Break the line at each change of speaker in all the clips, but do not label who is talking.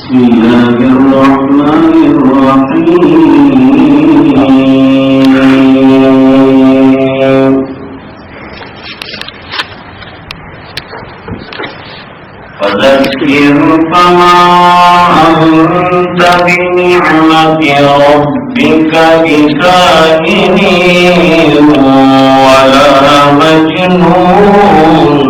بسم الله الرحمن الرحيم فذكر فما أنت بنعمة ربك بكاهن ولا مجنون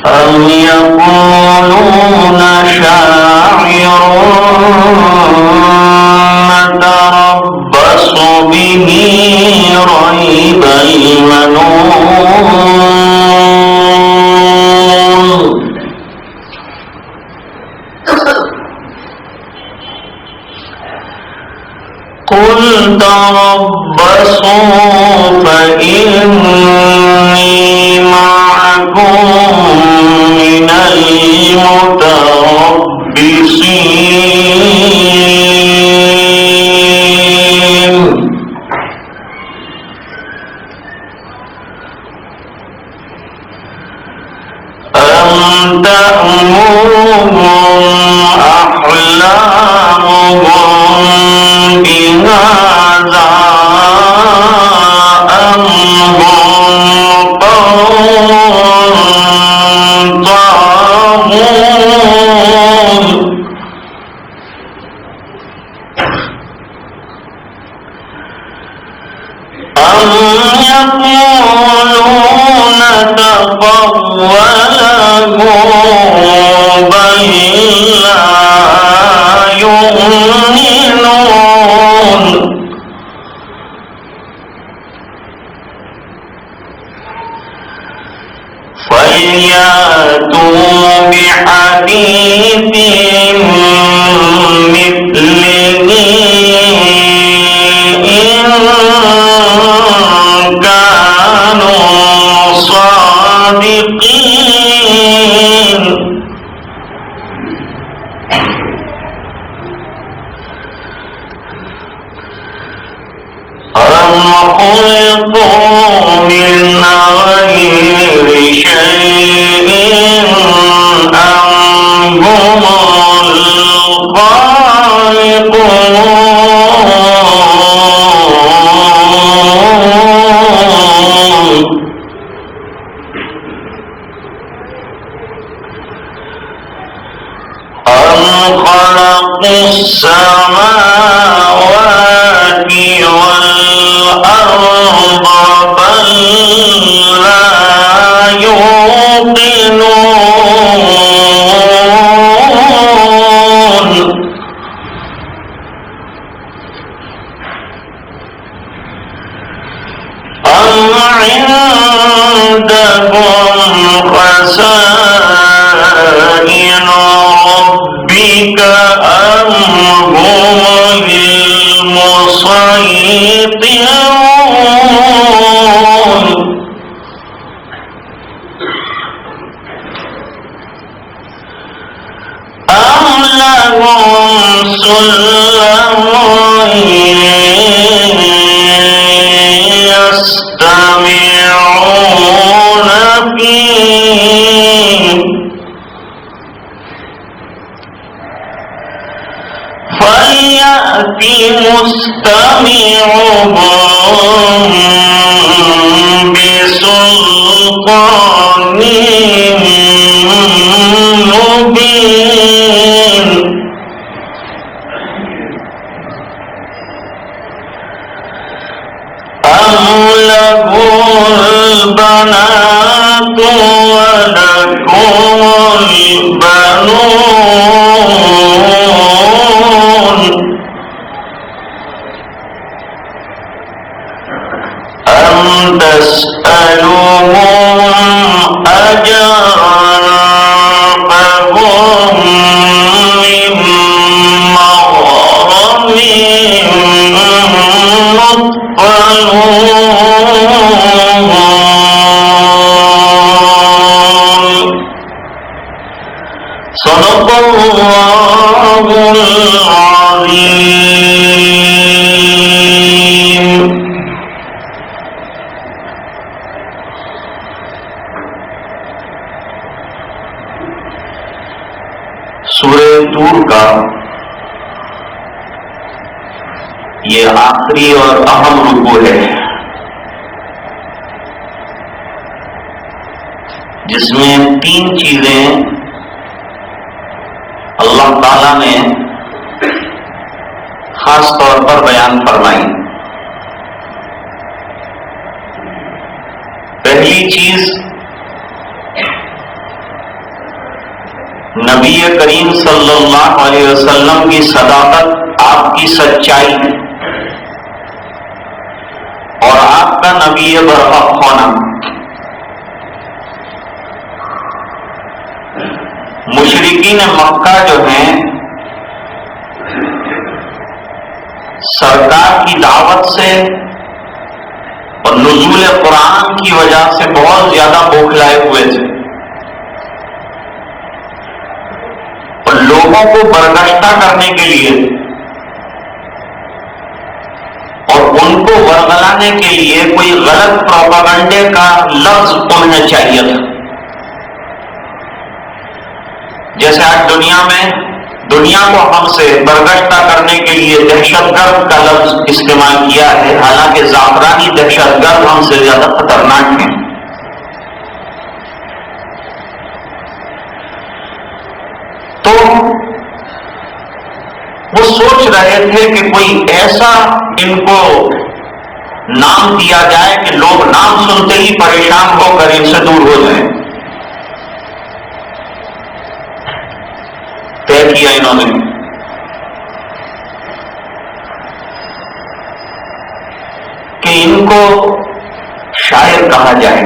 أم يقولون شاعر نتربص به ريب المنون قل تربصوا فإني معكم من المتربصين أم تأمرهم أحلامهم بهذا أم هم قوم طاغون أم يقولون تقوله بل لا يؤمنون فليأتوا بحديث مثله إن كانوا صادقين أم خلقوا من غير شيء أم هم الخالقون أم خلقوا السماوات والأرض بل لا يوقنون أم عندهم خزائن ربك أم هم المسيطرون أم لهم سلم يستمعون فيه فليأت مستمعهم بسلطان مبين أم له البنات ولكم البنون أم تسألهم أجرا فهم من مغرم مثقلون صدق الله العظيم یہ آخری اور اہم رکوع ہے، جس میں 3 چیزیں اللہ تعالیٰ نے خاص طور پر بیان فرمائی۔ پہلی چیز نبی کریم صلی اللہ علیہ وسلم کی صداقت، آپ کی سچائی اور آپ کا نبی برحق ہونا۔ مشرکین مکہ جو ہیں سرکار کی دعوت سے اور نزول قرآن کی وجہ سے بہت زیادہ بوکھلائے ہوئے تھے، اور لوگوں کو برگشتہ کرنے کے لیے اور ان کو ورگلانے کے لیے کوئی غلط پروپیگنڈے کا لفظ انہیں چاہیے تھا۔ جیسے آج دنیا کو ہم سے برگشتہ کرنے کے لیے دہشت گرد کا لفظ استعمال کیا ہے، حالانکہ زعفرانی دہشت گرد ہم سے زیادہ خطرناک ہیں۔ تو وہ سوچ رہے تھے کہ کوئی ایسا ان کو نام دیا جائے کہ لوگ نام سنتے ہی پریشان ہو کر ان سے دور ہو جائیں۔ طے کیا انہوں نے کہ ان کو شاعر کہا جائے۔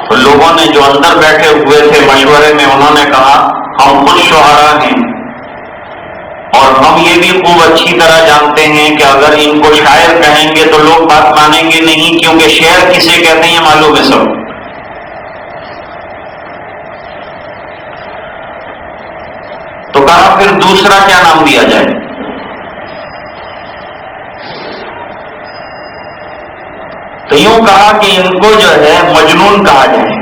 تو لوگوں نے جو اندر بیٹھے ہوئے تھے مشورے میں، انہوں نے کہا ہم خود شعراء ہیں اور ہم یہ بھی خوب اچھی طرح جانتے ہیں کہ اگر ان کو شاعر کہیں گے تو لوگ بات مانیں گے نہیں، کیونکہ شعر کسے کہتے ہیں یہ معلوم ہے سب۔ تو کہا پھر دوسرا کیا نام دیا جائے؟ تو یوں کہا کہ ان کو جو ہے مجنون کہا جائے،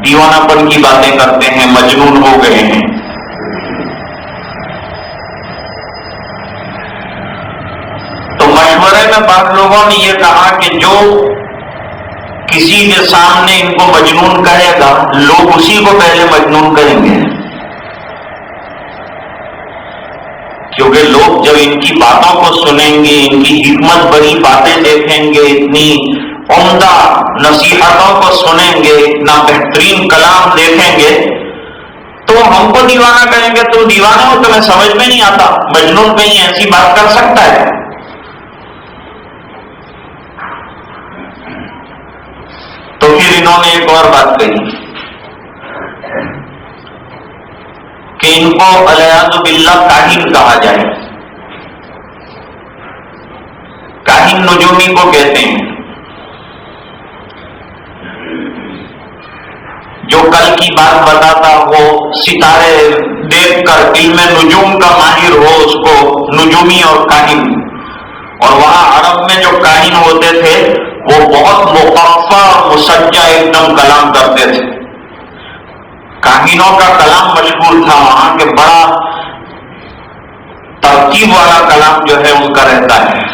دیوانہ پن کی باتیں کرتے ہیں، مجنون ہو گئے ہیں۔ تو مشورے میں بعض لوگوں نے یہ کہا کہ جو کسی کے سامنے ان کو مجنون کہے گا لوگ اسی کو پہلے مجنون کہیں گے، کیونکہ لوگ جب ان کی باتوں کو سنیں گے، ان کی حکمت بڑی باتیں دیکھیں گے، اتنی عمدہ نصیحتوں کو سنیں گے، اتنا بہترین کلام دیکھیں گے، تو ہم کو دیوانہ کہیں گے۔ تو دیوانہ ہو تمہیں سمجھ میں نہیں آتا، مجنون کہیں ایسی بات کر سکتا ہے؟ تو پھر انہوں نے ایک اور بات کہی کہ ان کو علیاذ باللہ کاہن کہا جائے۔ کاہن نجومی کو کہتے ہیں، جو کل کی بات بتاتا ہو، ستارے دیکھ کر علم نجوم کا ماہر ہو، اس کو نجومی اور کاہن۔ اور وہاں عرب میں جو کاہن ہوتے تھے وہ بہت مقفع اور مسجع ایک دم کلام کرتے تھے۔ کاہنوں کا کلام مشہور تھا وہاں، کہ بڑا ترتیب والا کلام جو ہے ان کا رہتا ہے۔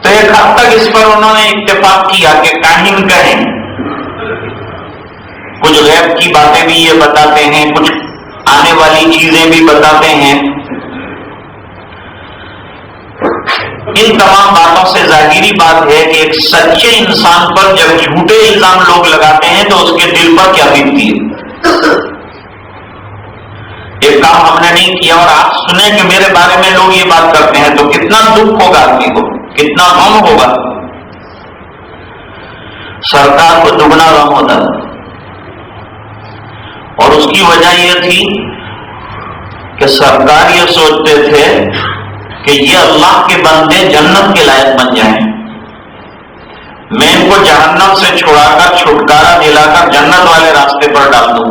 تو ایک حد تک اس پر انہوں نے اتفاق کیا کہ کاہن کہیں۔ کچھ غیب کی باتیں بھی یہ بتاتے ہیں، کچھ آنے والی چیزیں بھی بتاتے ہیں۔ ان تمام باتوں سے ظاہری بات ہے کہ ایک سچے انسان پر جب جھوٹے الزام لوگ لگاتے ہیں تو اس کے دل پر کیا بیتتی ہے۔ ایک کام ہم نے نہیں کیا اور آپ سنیں کہ میرے بارے میں لوگ یہ بات کرتے ہیں تو کتنا دکھ ہوگا آدمی کو، کتنا غم ہوگا۔ سرکار کو دگنا غم ہوتا تھا، اور اس کی وجہ یہ تھی کہ سرکار یہ سوچتے تھے کہ یہ اللہ کے بندے جنت کے لائق بن جائیں، میں ان کو جہنم سے چھڑا کر چھٹکارا دلا کر جنت والے راستے پر ڈال دوں۔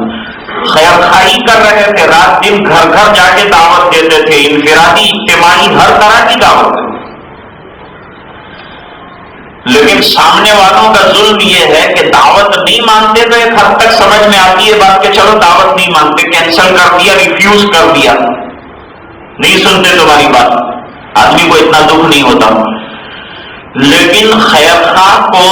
خیر خواہی کر رہے تھے، رات دن گھر گھر جا کے دعوت دیتے تھے، انفرادی، اجتماعی، ہر طرح کی دعوت دیتے۔ اور اس کی وجہ یہ تھی کہ سرکار کو دگنا غم ہوتا تھا، اور اس کی وجہ یہ تھی کہ سرکار یہ سوچتے تھے کہ یہ اللہ کے بندے جنت کے لائق بن جائیں، میں ان کو جہنم سے چھڑا کر چھٹکارا دلا کر جنت والے راستے پر ڈال دوں۔ خیر خواہی کر رہے تھے، رات دن گھر گھر جا کے دعوت دیتے تھے، انفرادی، اجتماعی، ہر طرح کی دعوت۔ لیکن سامنے والوں کا ظلم یہ ہے کہ دعوت نہیں مانتے تو ایک حد تک سمجھ میں آتی ہے بات کہ چلو دعوت نہیں مانتے، کینسل کر دیا، ریفیوز کر دیا، نہیں سنتے تمہاری بات، آدمی کو اتنا دکھ نہیں ہوتا۔ لیکن خیر خواہ کو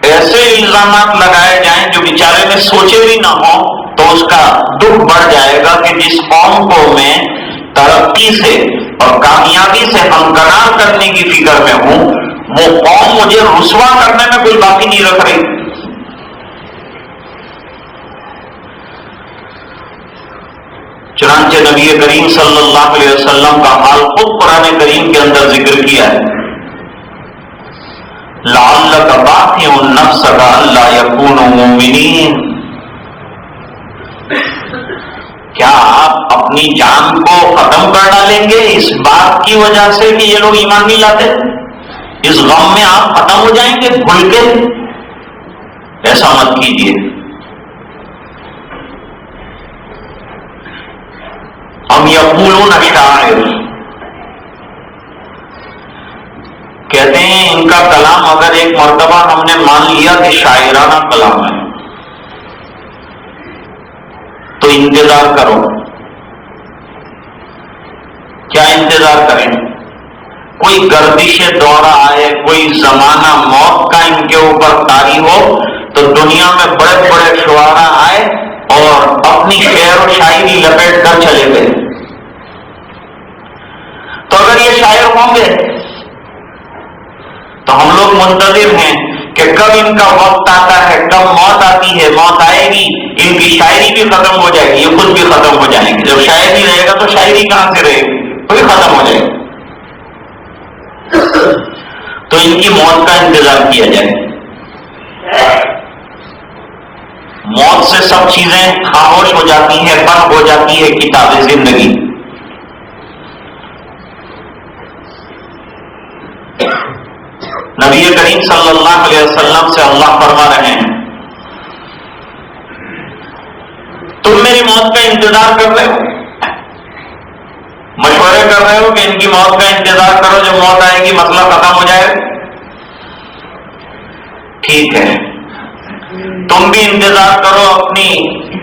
ایسے الزامات لگائے جائیں جو بیچارے نے سوچے بھی نہ ہو تو اس کا دکھ بڑھ جائے گا کہ جس قوم کو میں ترقی سے اور کامیابی سے ہمکنار کرنے کی فکر میں ہوں، وہ قوم مجھے رسوا کرنے میں کوئی باقی نہیں رکھ رہی۔ چنانچہ نبی کریم صلی اللہ علیہ وسلم کا حال خود قرآن کریم کے اندر ذکر کیا ہے، لعلک باخع نفسک الا یکونوا مؤمنین، کیا آپ اپنی جان کو ختم کر ڈالیں گے اس بات کی وجہ سے کہ یہ لوگ ایمان نہیں لاتے؟ اس غم میں آپ ختم ہو جائیں گے بھول کے؟ ایسا مت کیجیے۔ ہم یقولون شاعر، کہتے ہیں ان کا کلام اگر ایک مرتبہ ہم نے مان لیا کہ شاعرانہ کلام ہے تو انتظار کرو۔ کیا انتظار کریں؟ کوئی گردش دورہ آئے، کوئی زمانہ موت کا ان کے اوپر طاری ہو تو دنیا میں بڑے بڑے شعراء آئے اور اپنی شعر و شاعری لپیٹ کر چلے گئے، تو اگر یہ شاعر ہوں گے تو ہم لوگ منتظر ہیں کہ کب ان کا وقت آتا ہے، کب موت آتی ہے، موت آئے گی، ان کی شاعری بھی ختم ہو جائے گی، یہ خود بھی ختم ہو جائیں گے۔ جب شاعر نہیں رہے گا تو شاعری کہاں سے رہے گی؟ وہی ختم ہو جائے گی۔ تو ان کی موت کا انتظار کیا جائے۔ موت سے سب چیزیں خاموش ہو جاتی ہیں، بند ہو جاتی ہے کتاب زندگی۔ نبی کریم صلی اللہ علیہ وسلم سے اللہ فرما رہے ہیں، تم میری موت کا انتظار کر رہے ہو، مشورے کر رہے ہو کہ ان کی موت کا انتظار کرو، جب موت آئے گی مسئلہ ختم ہو جائے۔ ٹھیک ہے، تم بھی انتظار کرو اپنی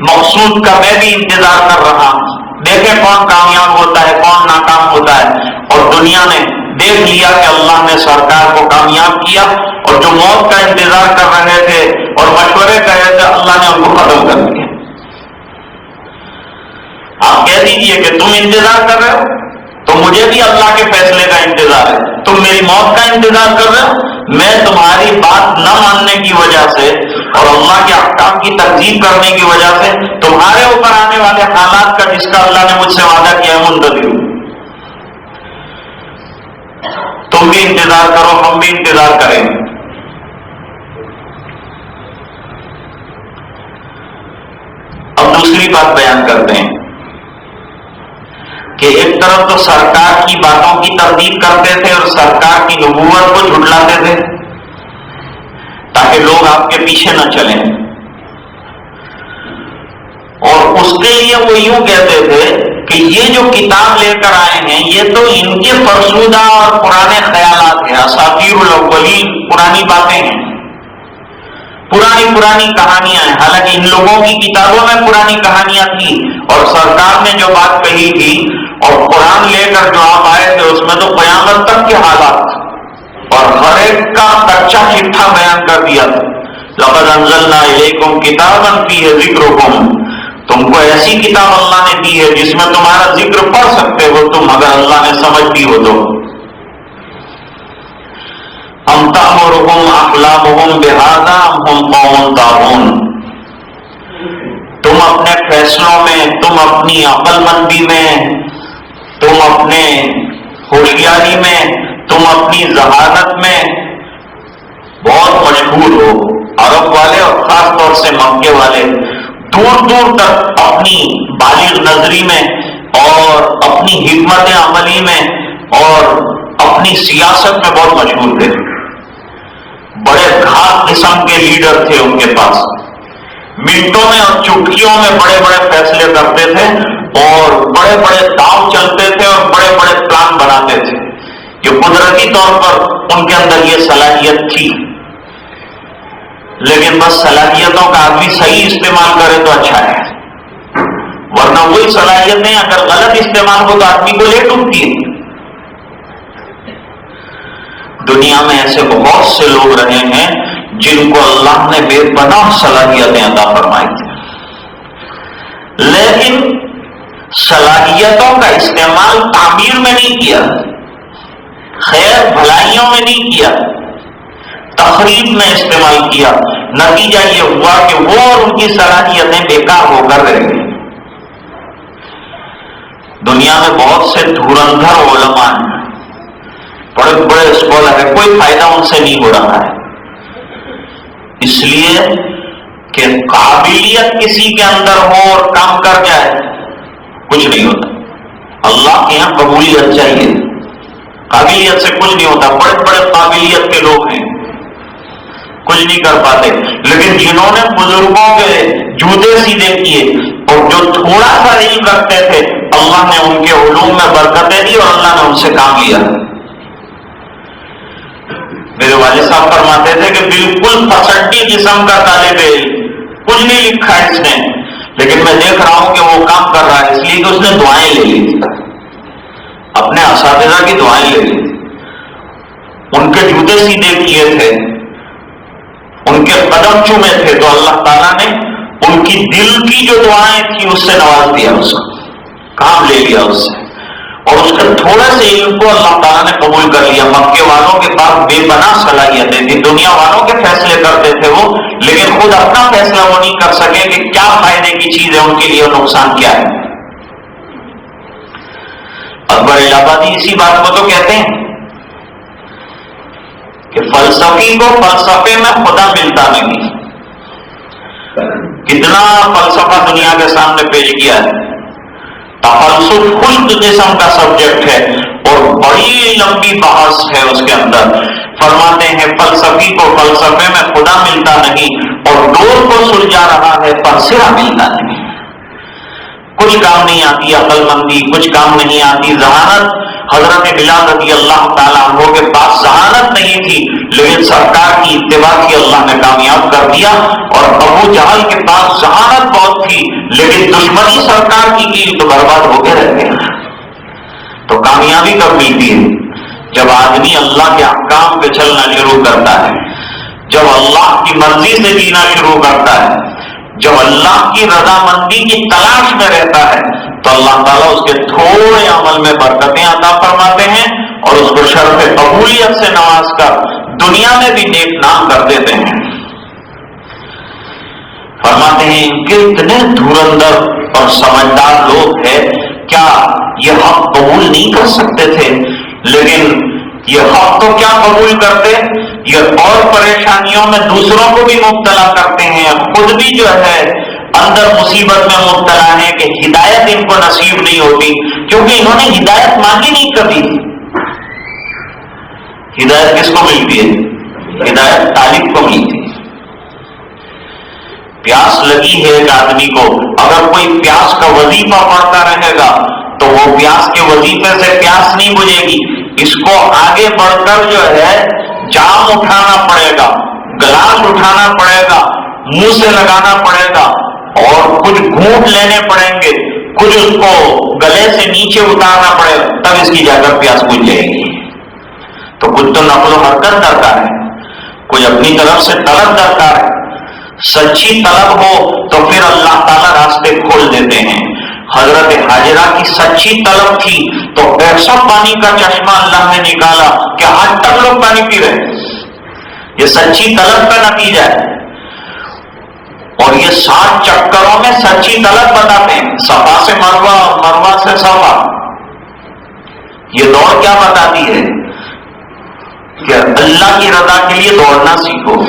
مقصود کا، میں بھی انتظار کر رہا ہوں، دیکھیں کون کامیاب ہوتا ہے کون ناکام ہوتا ہے۔ اور دنیا نے دیکھ لیا کہ اللہ نے سرکار کو کامیاب کیا، اور جو موت کا انتظار کر رہے تھے اور مشورے کر رہے تھے اللہ نے ان کو ختم کر دیا۔ آپ کہہ دیجئے کہ تم انتظار کر رہے ہو تو مجھے بھی اللہ کے فیصلے کا انتظار ہے، تم میری موت کا انتظار کر رہے ہو، میں تمہاری بات نہ ماننے کی وجہ سے اور اللہ کے احکام کی تکذیب کرنے کی وجہ سے تمہارے اوپر آنے والے حالات کا جس کا اللہ نے مجھ سے وعدہ کیا ہے منتظر ہوں۔ تم بھی انتظار کرو، ہم بھی انتظار کریں۔ اب دوسری بات بیان کرتے ہیں کہ ایک طرف تو سرکار کی باتوں کی تردید کرتے تھے اور سرکار کی نبوت کو جھٹلاتے تھے تاکہ لوگ آپ کے پیچھے نہ چلیں، اور اس کے لیے وہ یوں کہتے تھے کہ یہ جو کتاب لے کر آئے ہیں یہ تو ان کے فرسودہ اور پرانے خیالات ہیں، اساطیر الاولین، پرانی باتیں ہیں، پرانی کہانیاں ہیں۔ حالانکہ ان لوگوں کی کتابوں میں پرانی کہانیاں تھیں، اور سرکار نے جو بات کہی تھی اور قرآن لے کر جو آپ آئے تھے اس میں تو قیامت تک کے حالات اور ہر ایک کا کچا چٹھا بیان کر دیا تھا۔ لقد انزلنا الیکم کتابا فیہ ذکرکم، تم کو ایسی کتاب اللہ نے دی ہے جس میں تمہارا ذکر پڑھ سکتے ہو تم، اگر اللہ نے سمجھ دی ہو تو۔ ام تأمرہم احلامہم بہذا ام ہم قوم طاغون، تم اپنے فیصلوں میں، تم اپنی عقل مندی میں، تم اپنے ہوشیاری میں، تم اپنی ذہانت میں بہت مشہور ہو۔ عرب والے اور خاص طور سے مکے والے دور دور تک اپنی بالغ نظری میں اور اپنی حکمت عملی میں اور اپنی سیاست میں بہت مشہور تھے۔ بڑے گھات قسم کے لیڈر تھے ان کے پاس، منٹوں میں اور چٹکیوں میں بڑے بڑے فیصلے کرتے تھے اور بڑے بڑے داؤ چلتے تھے اور بڑے بڑے پلان بناتے تھے۔ کہ قدرتی طور پر ان کے اندر یہ صلاحیت تھی، لیکن بس صلاحیتوں کا آدمی صحیح استعمال کرے تو اچھا ہے، ورنہ وہی صلاحیتیں اگر غلط استعمال ہو تو آدمی کو لے ڈوبتی ہے۔ دنیا میں ایسے بہت سے لوگ رہے ہیں جن کو اللہ نے بے پناہ صلاحیتیں عطا فرمائی تھی، لیکن صلاحیتوں کا استعمال تعمیر میں نہیں کیا، خیر بھلائیوں میں نہیں کیا، تخریب میں استعمال کیا۔ نتیجہ یہ ہوا کہ وہ اور ان کی صلاحیتیں بیکار ہو کر رہ گئی۔ دنیا میں بہت سے دھرندھر علماء ہیں، بڑے بڑے اسکالر ہیں، کوئی فائدہ ان سے نہیں ہو رہا ہے، اس لیے کہ قابلیت کسی کے اندر ہو اور کام کر جائے کچھ نہیں ہوتا۔ اللہ کے یہاں قبولیت چاہیے، قابلیت سے کچھ نہیں ہوتا۔ بڑے بڑے قابلیت کے لوگ ہیں، کچھ نہیں کر پاتے، لیکن جنہوں نے بزرگوں کے جوتے سیدھے کیے اور جو تھوڑا سا علم رکھتے تھے، اللہ نے ان کے علوم میں برکتیں دی اور اللہ نے ان سے کام لیا۔ میرے والد صاحب فرماتے تھے کہ بالکل پسٹی قسم کا طالب علم، کچھ نہیں لکھا ہے اس نے، لیکن میں دیکھ رہا ہوں کہ وہ کام کر رہا ہے، اس لیے کہ اس نے دعائیں لے لی، اپنے اساتذہ کی دعائیں لے لی، ان کے جوتے سیدھے کیے تھے، ان کے قدم چومے تھے، تو اللہ تعالیٰ نے ان کی دل کی جو دعائیں تھیں اس سے نواز دیا، اس کو کام لے لیا اس سے، اور اس کے تھوڑے سے علم کو اللہ تعالیٰ نے قبول کر لیا۔ مکے والوں کے پاس بے پناہ صلاحیتیں تھیں، دنیا والوں کے فیصلے کرتے تھے وہ، لیکن خود اپنا فیصلہ وہ نہیں کر سکے کہ کیا فائدے کی چیز ہے ان کے لیے اور نقصان کیا ہے۔ اکبر الہ آبادی اسی بات کو تو کہتے ہیں کہ فلسفی کو فلسفے میں خدا ملتا نہیں۔ کتنا فلسفہ دنیا کے سامنے پیش کیا ہے، تفلسف خلق قسم کا سبجیکٹ ہے اور بڑی لمبی بحث ہے اس کے اندر۔ فرماتے ہیں فلسفی کو فلسفے میں خدا ملتا نہیں اور ڈور کو سلجھا رہا ہے پر سرا ملتا نہیں۔ کچھ کام نہیں آتی عقل مندی، کچھ کام نہیں آتی ذہانت۔ حضرت بلال رضی اللہ تعالیٰ عنہ کے پاس ذہانت نہیں تھی، لیکن سرکار کی اتباع کی اللہ نے کامیاب کر دیا، اور ابو جہل کے پاس ذہانت بہت تھی لیکن دشمنی سرکار کی تو برباد ہو کے رہ گیا۔ تو کامیابی کب ملتی ہے؟ جب آدمی اللہ کے احکام پہ چلنا شروع کرتا ہے، جب اللہ کی مرضی سے جینا شروع کرتا ہے، جب اللہ کی رضامندی کی تلاش میں رہتا ہے، تو اللہ تعالیٰ اس کے تھوڑے عمل میں برکتیں عطا فرماتے ہیں اور اس کو شرف قبولیت سے نواز کر دنیا میں بھی نیک نام کر دیتے ہیں۔ فرماتے ہیں کہ اتنے دھرندر اور سمجھدار لوگ ہیں، کیا یہ حق قبول نہیں کر سکتے تھے؟ لیکن یہ حق تو کیا قبول کرتے، یہ اور پریشانیوں میں دوسروں کو بھی مبتلا کرتے ہیں، خود بھی جو ہے اندر مصیبت میں مبتلا ہے کہ ہدایت ان کو نصیب نہیں ہوتی، کیونکہ انہوں نے ہدایت مانگی نہیں کبھی۔ ہدایت کس کو ملتی ہے؟ ہدایت طالب کو ملتی ہے۔ پیاس لگی ہے ایک آدمی کو، اگر کوئی پیاس کا وظیفہ پڑھتا رہے گا تو وہ پیاس کے وظیفے سے پیاس نہیں بجھے گی، اس کو آگے بڑھ کر جو ہے جام اٹھانا پڑے گا، گلاس اٹھانا پڑے گا، منہ سے لگانا پڑے گا اور کچھ گھونٹ لینے پڑیں گے، کچھ اس کو گلے سے نیچے اتارنا پڑے گا، تب اس کی جا کر پیاس بجھ جائے گی۔ تو کچھ تو نقل و حرکت درکار ہے، کچھ اپنی طرف سے طلب درکار ہے۔ سچی طلب ہو تو پھر اللہ تعالیٰ راستے کھول دیتے ہیں۔ حضرت حاجرہ کی سچی طلب تھی تو ایسا پانی کا چشمہ اللہ نے نکالا کہ آج تک لوگ پانی پی رہے۔ یہ سچی طلب کا نتیجہ ہے، اور یہ 7 چکروں میں سچی طلب بتاتے ہیں، صفا سے مروہ اور مروہ سے صفا۔ یہ دوڑ کیا بتاتی ہے کہ اللہ کی رضا کے لیے دوڑنا سیکھو،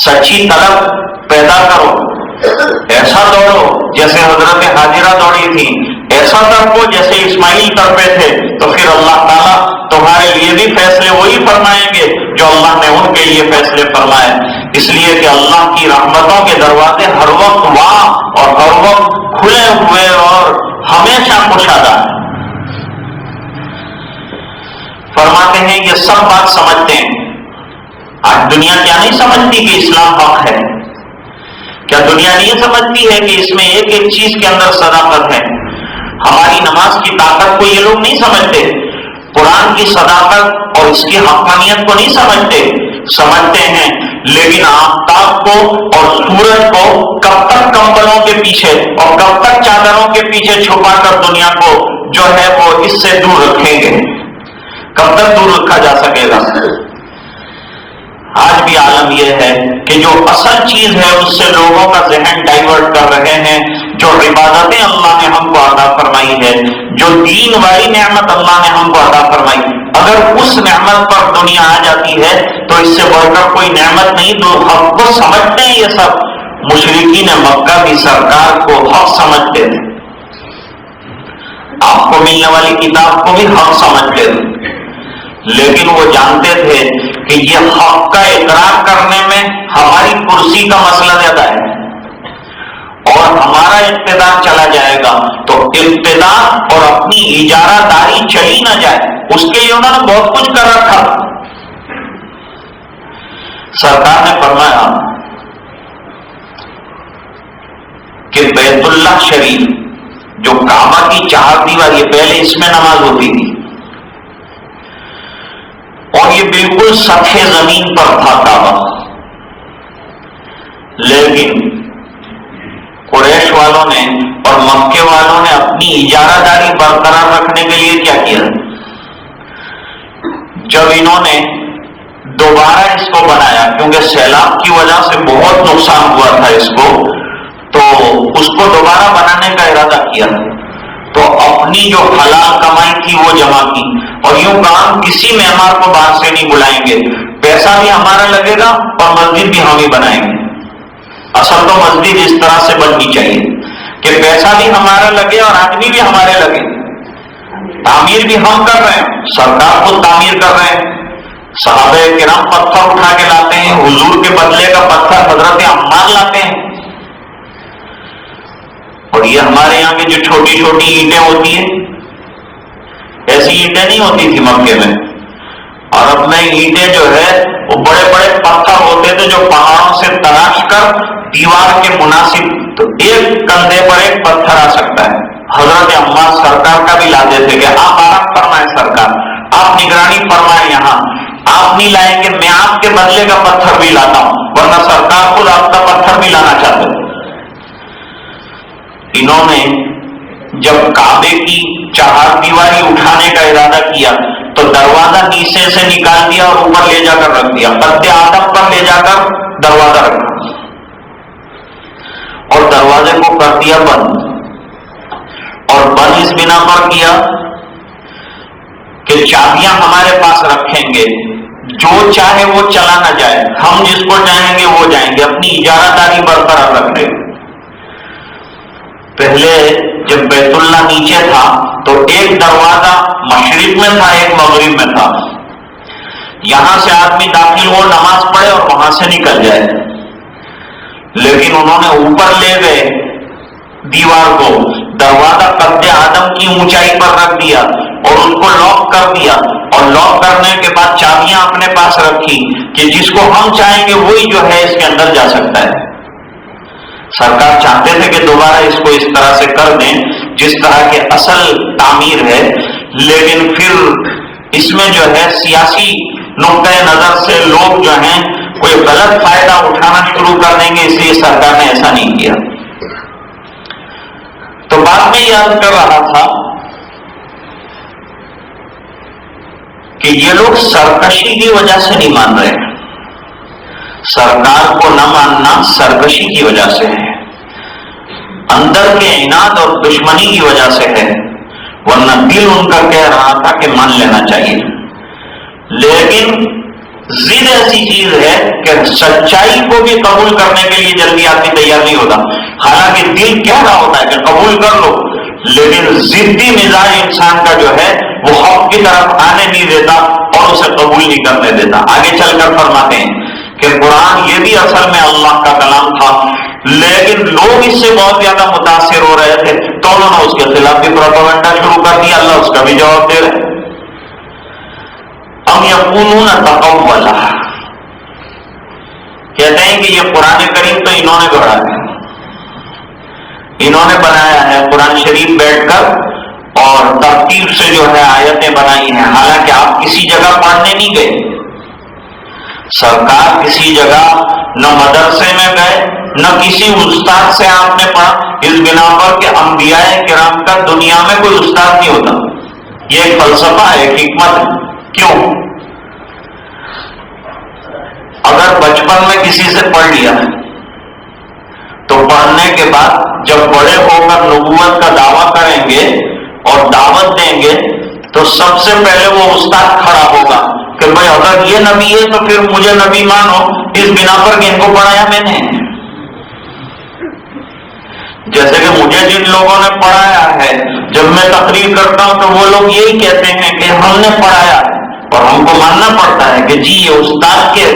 سچی طلب پیدا کرو، ایسا دوڑو جیسے حضرت حاجرہ دوڑی تھی، ایسا تڑپو جیسے اسماعیل تڑپے تھے، تو پھر اللہ تعالیٰ تمہارے لیے بھی فیصلے وہی فرمائیں گے جو اللہ نے ان کے لیے فیصلے فرمائے۔ اس لیے کہ اللہ کی رحمتوں کے دروازے ہر وقت وہاں اور ہر وقت کھلے ہوئے اور ہمیشہ کشادہ ہیں۔ سب بات سمجھتے ہیں. آج دنیا کیا نہیں سمجھتی کہ اسلام حق ہے؟ کیا دنیا نہیں سمجھتی ہے کہ اس میں ایک ایک چیز کے اندر صداقت ہے؟ ہماری نماز کی طاقت کو یہ لوگ نہیں سمجھتے، قرآن کی صداقت اور اس کی حقانیت کو نہیں سمجھتے. سمجھتے ہیں لیکن آفتاب کو اور سورج کو کب تک کمبلوں کے پیچھے اور کب تک چادروں کے پیچھے چھپا کر دنیا کو جو ہے وہ اس سے دور رکھیں گے؟ کب تک دور رکھا جا سکے گا؟ آج بھی عالم یہ ہے کہ جو اصل چیز ہے اس سے لوگوں کا ذہن ڈائیورٹ کر رہے ہیں. جو عبادتیں اللہ نے ہم کو عطا فرمائی ہے، جو دین والی نعمت اللہ نے ہم کو عطا فرمائی، اگر اس نعمت پر دنیا آ جاتی ہے تو اس سے بڑھ کر کوئی نعمت نہیں. تو حق کو سمجھتے ہیں یہ سب. مشرکین مکہ بھی سرکار کو حق سمجھتے تھے، آپ کو ملنے والی کتاب کو بھی حق سمجھتے تھے، لیکن وہ جانتے تھے کہ یہ حق کا اقرار کرنے میں ہماری کرسی کا مسئلہ زیادہ ہے اور ہمارا اقتدار چلا جائے گا تو اقتدار اور اپنی اجارہ داری چلی نہ جائے، اس کے لیے انہوں نے بہت کچھ کر رکھا. سرکار نے فرمایا کہ بیت اللہ شریف جو کعبہ کی چار دیواری، پہلے اس میں نماز ہوتی تھی اور یہ بالکل سطح زمین پر تھا کعبہ، لیکن قریش والوں نے اور مکے والوں نے اپنی اجارہ داری برقرار رکھنے کے لیے کیا کیا؟ جب انہوں نے دوبارہ اس کو بنایا، کیونکہ سیلاب کی وجہ سے بہت نقصان ہوا تھا اس کو، تو اس کو دوبارہ بنانے کا ارادہ کیا تو اپنی جو حلال کمائی تھی وہ جمع کی اور یوں کہا کسی معمار کو باہر سے نہیں بلائیں گے، پیسہ بھی ہمارا لگے گا اور مسجد بھی ہم ہی بنائیں گے. اصل تو مسجد اس طرح سے بننی چاہیے کہ پیسہ بھی ہمارا لگے اور آدمی بھی ہمارے لگے. تعمیر بھی ہم کر رہے ہیں، سرکار خود تعمیر کر رہے ہیں، صحابہ کرام پتھر اٹھا کے لاتے ہیں، حضور کے بدلے کا پتھر حضرت عمار لاتے ہیں. اور یہ ہمارے یہاں کی جو چھوٹی چھوٹی اینٹیں ہوتی ہیں، ایسی اینٹیں نہیں ہوتی تھی مکے میں. عرب میں اینٹیں جو ہے وہ بڑے بڑے پتھر ہوتے تھے جو پہاڑوں سے تراش کر دیوار کے مناسب، تو ایک کندھے پر ایک پتھر آ سکتا ہے. حضرت عمار سرکار کا بھی لاتے تھے کہ آپ آرام فرمائیں سرکار، آپ نگرانی فرمائیں، یہاں آپ نہیں لائیں گے میں آپ کے بدلے کا پتھر بھی لاتا ہوں، ورنہ سرکار خود آپ کا پتھر بھی لانا چاہتے تھے. انہوں نے جب کعبے کی چہار دیواری اٹھانے کا ارادہ کیا تو دروازہ نیچے سے نکال دیا اور اوپر لے جا کر رکھ دیا، قد آدم پر لے جا کر دروازہ رکھا اور دروازے کو کر دیا بند. اور بند اس بنا پر کیا کہ چابیاں ہمارے پاس رکھیں گے، جو چاہے وہ چلا نہ جائے، ہم جس کو چاہیں گے وہ جائیں گے، اپنی اجارہ داری برقرار رکھ لیں. پہلے جب بیت اللہ نیچے تھا تو ایک دروازہ مشرق میں تھا ایک مغرب میں تھا، یہاں سے آدمی داخل ہو نماز پڑھے اور وہاں سے نکل جائے. لیکن انہوں نے اوپر لے گئے دیوار کو، دروازہ قد آدم کی اونچائی پر رکھ دیا اور اس کو لاک کر دیا اور لاک کرنے کے بعد چابیاں اپنے پاس رکھی کہ جس کو ہم چاہیں گے وہی جو ہے اس کے اندر جا سکتا ہے. سرکار چاہتے تھے کہ دوبارہ اس کو اس طرح سے کر دیں جس طرح کے اصل تعمیر ہے، لیکن پھر اس میں جو ہے سیاسی نقطۂ نظر سے لوگ جو ہیں کوئی غلط فائدہ اٹھانا شروع کر دیں گے، اس لیے سرکار نے ایسا نہیں کیا. تو بعد میں یاد کر رہا تھا کہ یہ لوگ سرکشی کی وجہ سے نہیں مان رہے، سرکار کو نہ ماننا سرکشی کی وجہ سے ہے، اندر کے عناد اور دشمنی کی وجہ سے ہے، ورنہ دل ان کا کہہ رہا تھا کہ مان لینا چاہیے. لیکن ضد ایسی چیز ہے کہ سچائی کو بھی قبول کرنے کے لیے جلدی آدمی تیار نہیں ہوتا، حالانکہ دل کہہ رہا ہوتا ہے کہ قبول کر لو، لیکن ضدی مزاج انسان کا جو ہے وہ حق کی طرف آنے نہیں دیتا اور اسے قبول نہیں کرنے دیتا. آگے چل کر فرماتے ہیں کہ قرآن یہ بھی اصل میں اللہ کا کلام تھا، لیکن لوگ اس سے بہت زیادہ متاثر ہو رہے تھے تو انہوں نے اس کے خلاف بھی پروپیگنڈا شروع کر دیا. اللہ اس کا بھی جواب دے رہے. ام یقولون تقولہ، کہتے ہیں کہ یہ قرآن کریم تو انہوں نے گھڑا ہے، انہوں نے بنایا ہے قرآن شریف بیٹھ کر اور ترتیب سے جو ہے آیتیں بنائی ہیں، حالانکہ آپ کسی جگہ پڑھنے نہیں گئے، سرکار کسی جگہ نہ مدرسے میں گئے نہ کسی استاد سے آپ نے پڑھا، اس بنا پر کہ انبیاء کرام کا دنیا میں کوئی استاد نہیں ہوتا، یہ ایک فلسفہ ہے، ایک حکمت ہے۔ کیوں؟ اگر بچپن میں کسی سے پڑھ لیا تو پڑھنے کے بعد جب بڑے ہو کر نبوت کا دعویٰ کریں گے اور دعوت دیں گے تو سب سے پہلے وہ استاد کھڑا ہوگا کہ بھائی اگر یہ نبی ہے تو پھر مجھے نبی مانو، اس بنا پر کہ ان کو پڑھایا میں نے۔ جیسے کہ مجھے جن لوگوں نے پڑھایا ہے، جب میں تقریر کرتا ہوں تو وہ لوگ یہی کہتے ہیں کہ ہم نے پڑھایا ہے، اور ہم کو ماننا پڑتا ہے کہ جی یہ استاد کے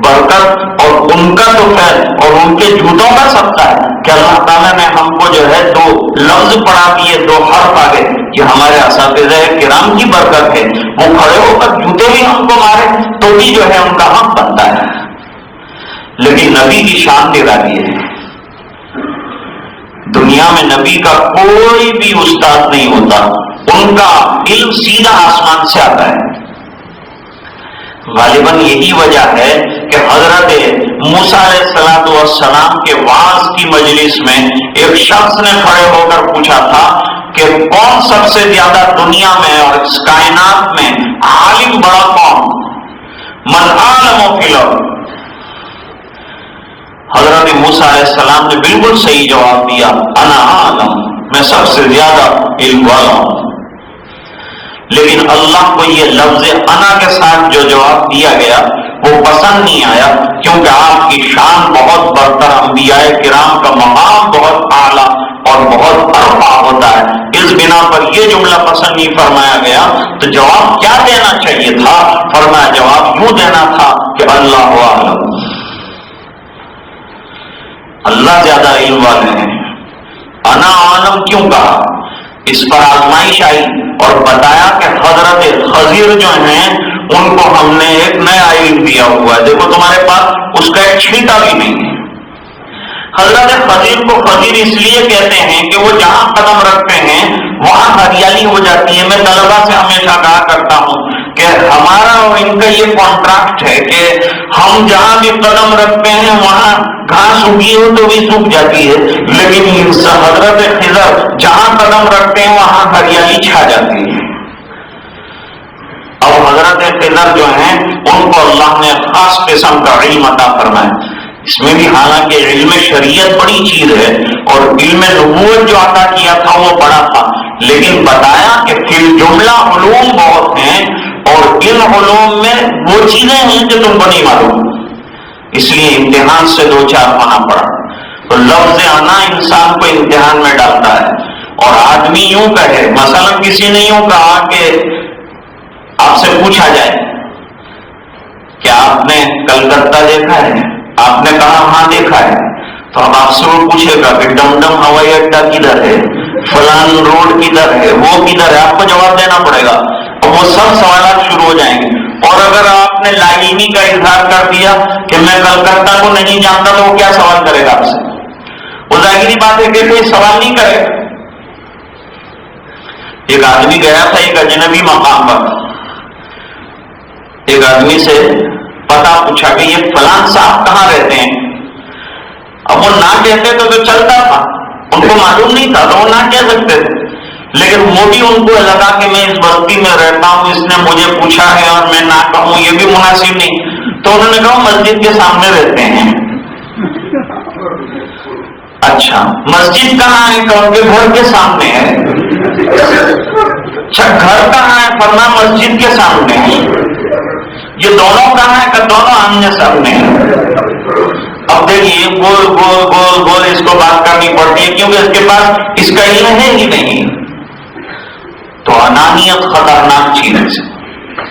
برکت اور ان کا تو خیر اور ان کے جوتوں کا سبقہ ہے کہ اللہ تعالیٰ نے ہم کو جو ہے 2 لفظ پڑھا دیے، 2 حرف آگے، یہ ہمارے اساتذہ کرام کی برکت ہے، وہ کھڑے ہو کر جوتے بھی ہم کو مارے تو بھی جو ہے ان کا حق بنتا ہے۔ لیکن نبی کی شان نرالی ہے، دنیا میں نبی کا کوئی بھی استاد نہیں ہوتا، ان کا علم سیدھا آسمان سے آتا ہے۔ غالباً یہی وجہ ہے کہ حضرت موسیٰ علیہ السلام کے وعظ کی مجلس میں ایک شخص نے کھڑے ہو کر پوچھا تھا کہ کون سب سے زیادہ دنیا میں اور اس کائنات میں عالم بڑا کون؟ من عالم فی الارض۔ حضرت موسیٰ علیہ السلام نے بالکل صحیح جواب دیا، انا عالم، میں سب سے زیادہ علم والا ہوں۔ لیکن اللہ کو یہ لفظ انا کے ساتھ جو جواب دیا گیا وہ پسند نہیں آیا، کیونکہ آپ کی شان بہت برتر، انبیاء کرام کا مقام بہت اعلیٰ اور بہت ارفع ہوتا ہے، اس بنا پر یہ جملہ پسند نہیں فرمایا گیا۔ تو جواب کیا دینا چاہیے تھا؟ فرمایا جواب یوں دینا تھا کہ اللہ اعلم، اللہ زیادہ علم والے ہیں۔ انا عالم کیوں کہا؟ اس پر آزمائش آئی اور بتایا کہ حضرت خضر جو ہیں ان کو ہم نے ایک نیا علم دیا ہوا ہے، دیکھو تمہارے پاس اس کا ایک چھینٹا بھی نہیں ہے۔ حضرت خضر کو خضر اس لیے کہتے ہیں کہ وہ جہاں قدم رکھتے ہیں وہاں ہریالی ہو جاتی ہے۔ میں طلبا سے ہمیشہ کہا کرتا ہوں کہ ہمارا اور ان کا یہ کانٹریکٹ ہے کہ ہم جہاں بھی قدم رکھتے ہیں وہاں گھاس اگی ہو تو بھی سوکھ جاتی ہے، لیکن حضرت خضر جہاں قدم رکھتے ہیں وہاں ہریالی چھا جاتی ہے۔ اور حضرت خضر جو ہیں ان کو اللہ نے خاص قسم کا علم عطا فرمایا۔ اس میں بھی حالانکہ علم شریعت بڑی چیز ہے اور علم نبوت جو عطا کیا تھا وہ بڑا تھا، لیکن بتایا کہ فی الجملہ علوم بہت ہیں اور ان علوم میں وہ چیزیں ہیں جو تم کو نہیں معلوم، اس لیے امتحان سے 2-4 پانا پڑا۔ تو لفظ انا انسان کو امتحان میں ڈالتا ہے، اور آدمی یوں کہے، مثلا کسی نے یوں کہا کہ آپ سے پوچھا جائے کہ آپ نے کلکتہ دیکھا ہے؟ آپ نے کہا ہاں دیکھا ہے، تو اب آپ سے وہ پوچھے گا کہ ڈمڈم ہوائی اڈہ کدھر ہے، فلان روڈ کدھر ہے، وہ کدھر ہے، آپ کو جواب دینا پڑے گا، اور وہ سب سوالات شروع ہو جائیں گے۔ اور اگر آپ نے لا علمی کا اظہار کر دیا کہ میں کلکتہ کو نہیں جانتا تو وہ کیا سوال کرے گا آپ سے؟ وہ ظاہری بات ہے کہ کوئی سوال نہیں کرے گا۔ ایک آدمی گیا تھا ایک اجنبی مقام پر، ایک آدمی سے پتا پوچھا کہ یہ فلان صاحب کہاں رہتے ہیں؟ اب وہ نہ کہتے تو چلتا تھا، ان کو معلوم نہیں تھا تو وہ نہ کہہ سکتے تھے، لیکن وہ بھی ان کو لگا کہ میں اس بستی میں رہتا ہوں، اس نے مجھے پوچھا ہے اور میں نہ کہوں یہ بھی مناسب نہیں، تو انہوں نے کہا مسجد کے سامنے رہتے ہیں۔ اچھا مسجد کہاں ہے؟ کہ ان کے گھر کے سامنے ہے۔ اچھا گھر کہاں ہے؟ فرما مسجد کے سامنے ہے۔ یہ دونوں کہاں ہے؟ کہ دونوں آمنے سامنے ہیں۔ اب دیکھیے گول گول گول گول اس کو بات کرنی پڑتی ہے کیونکہ اس کے پاس اس کا علم ہے ہی نہیں۔ تو انانیت خطرناک چیز ہے۔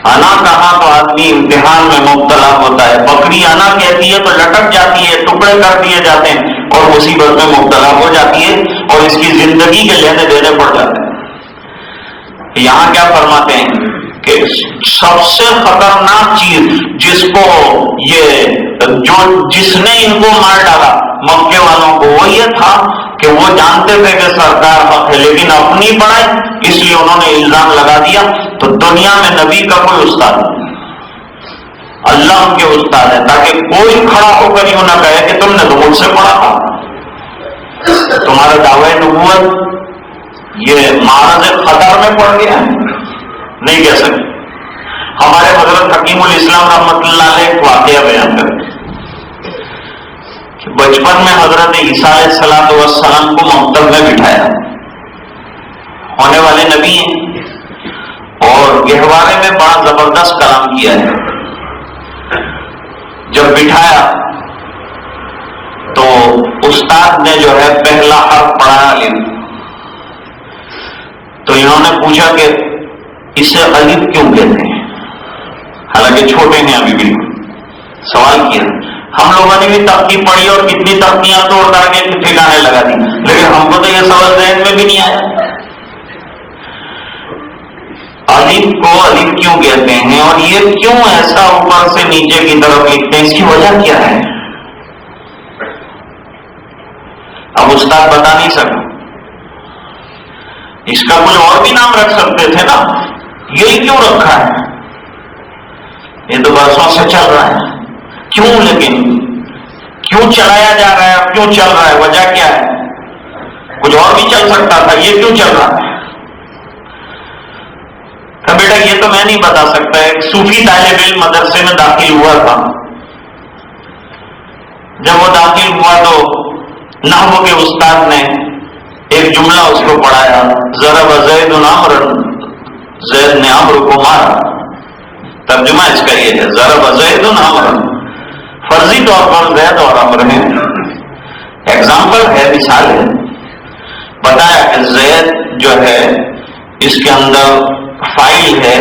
انا کہا تو آدمی امتحان میں مبتلا ہوتا ہے، بکری انا کہتی ہے تو لٹک جاتی ہے، ٹکڑے کر دیے جاتے ہیں اور مصیبت میں مبتلا ہو جاتی ہے اور اس کی زندگی کے لینے دینے پڑ جاتے ہیں۔ یہاں کیا فرماتے ہیں کہ سب سے خطرناک چیز جس کو جس نے ان کو مار ڈالا مکے والوں کو، وہ یہ تھا کہ وہ جانتے تھے کہ سرکار حق ہے، لیکن اپنی بڑائی اس لیے انہوں نے الزام لگا دیا۔ تو دنیا میں نبی کا کوئی استاد نہیں، اللہ ان کے استاد ہے، تاکہ کوئی کھڑا ہو کر یوں نہ کہے کہ تم نے تو مجھ سے پڑھا تھا، تمہارا دعوی نبوت یہ معرض خطر میں پڑ گیا ہے، نہیں کہہ سکتے۔ ہمارے حضرت حکیم الاسلام رحمۃ اللہ علیہ ایک واقعہ بیان کرتے کہ بچپن میں حضرت عیسیٰ علیہ الصلوۃ والسلام کو مکتب میں بٹھایا، ہونے والے نبی ہیں، اور گہوارے میں بڑا زبردست کلام کیا ہے۔ جب بٹھایا تو استاد نے جو ہے پہلا حرف پڑھایا الف، تو انہوں نے پوچھا کہ اسے الف کیوں کہتے ہیں، حالانکہ چھوٹے ہیں ابھی بھی، سوال کیا۔ ہم لوگوں نے بھی ترقی پڑھی اور کتنی ترقیاں توڑ کر کے ٹھکانے لگا دی، لیکن ہم کو تو یہ سوال ذہن میں بھی نہیں آیا، الف کو الف کیوں کہتے ہیں اور یہ کیوں ایسا اوپر سے نیچے کی طرف لکھتے ہیں، اس کی وجہ کیا ہے؟ اب استاد بتا نہیں سکتا، اس کا کوئی اور بھی نام رکھ سکتے تھے نا، یہی کیوں رکھا ہے؟ یہ تو برسوں سے چل رہا ہے، کیوں؟ لیکن کیوں چلایا جا رہا ہے، کیوں چل رہا ہے، وجہ کیا ہے؟ کچھ اور بھی چل سکتا تھا، یہ کیوں چل رہا ہے؟ کہ بیٹا یہ تو میں نہیں بتا سکتا۔ ایک صوفی طالب علم مدرسے میں داخل ہوا تھا، جب وہ داخل ہوا تو نحو کے استاد نے ایک جملہ اس کو پڑھایا، ضرب زید عمرا، زید نے عمرو کو مارا۔ ترجمہ اس کا یہ ہے، ضرب زید عمرا، فرضی طور پر زید اور عمر ہیں، ایگزامپل ہے، مثال ہے، بتایا کہ زید جو ہے اس کے اندر فاعل ہے